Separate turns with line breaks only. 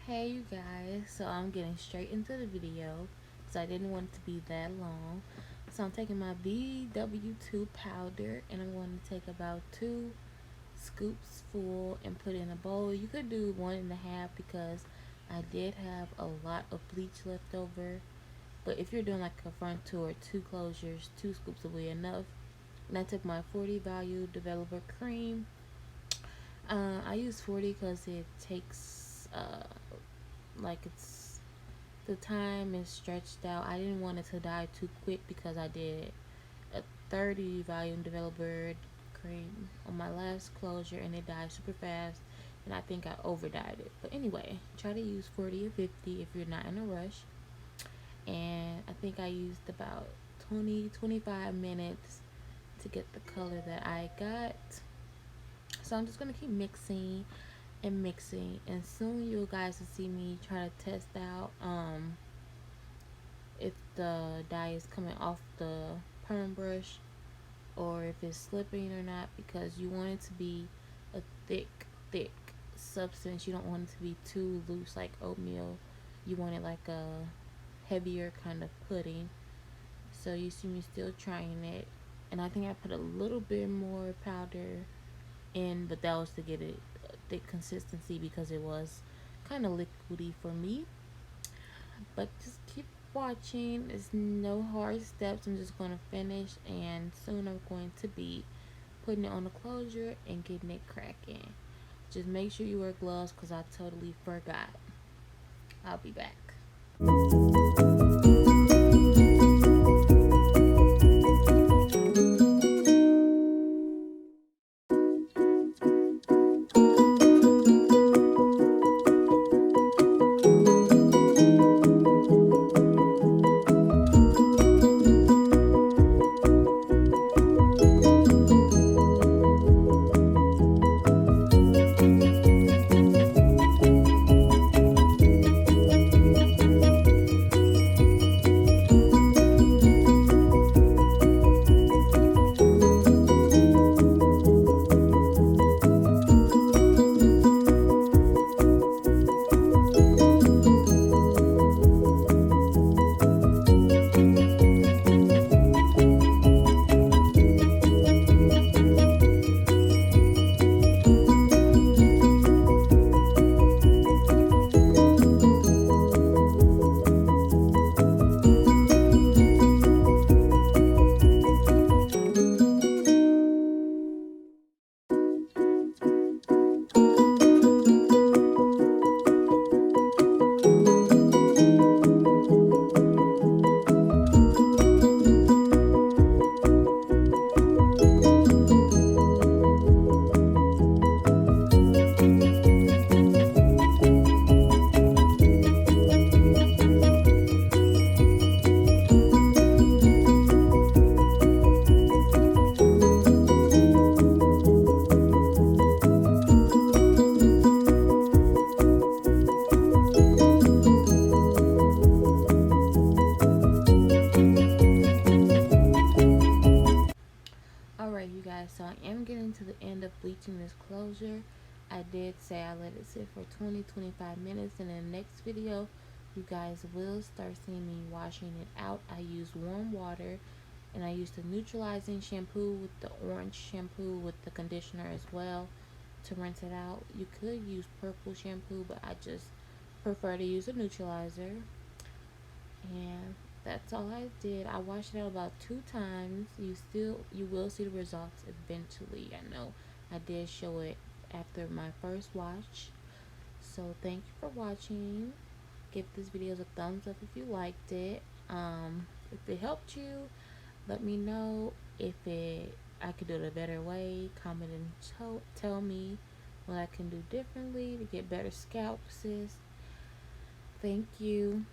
Hey you guys, so I'm getting straight into the video because I didn't want it to be that long. So I'm taking my BW2 powder and I'm going to take about 2 scoops full and put it in a bowl. You could do 1.5 because I did have a lot of bleach left over. But if you're doing like a front two or 2 closures, 2 scoops will be enough. And I took my 40 value developer cream. I use 40 because it takes like it's the time is stretched out. I didn't want it to die too quick because I did a 30 volume developer cream on my last closure and it died super fast, and I think I over dyed it. But anyway, try to use 40 or 50 if you're not in a rush. And I think I used about 20-25 minutes to get the color that I got. So I'm just gonna keep mixing and mixing, and soon you guys will see me try to test out if the dye is coming off the perm brush or if it's slipping or not, because you want it to be a thick substance. You don't want it to be too loose like oatmeal. You want it like a heavier kind of pudding. So you see me still trying it, and I think I put a little bit more powder in, but that was to get it thick consistency because it was kind of liquidy for me. But just keep watching. It's no hard steps. I'm just going to finish, and soon I'm going to be putting it on the closure and getting it cracking. Just make sure you wear gloves because I totally forgot. I'll be back. Alright you guys, so I am getting to the end of bleaching this closure. I did say I let it sit for 20-25 minutes, and in the next video you guys will start seeing me washing it out. I use warm water, and I used the neutralizing shampoo with the orange shampoo with the conditioner as well to rinse it out. You could use purple shampoo, but I just prefer to use a neutralizer. And that's all I did. I washed it out about 2 times. You will see the results eventually. I know I did show it after my first wash. So thank you for watching. Give this video a thumbs up if you liked it. If it helped you, let me know. If I could do it a better way, comment and tell me what I can do differently to get better scalp, sis. Thank you.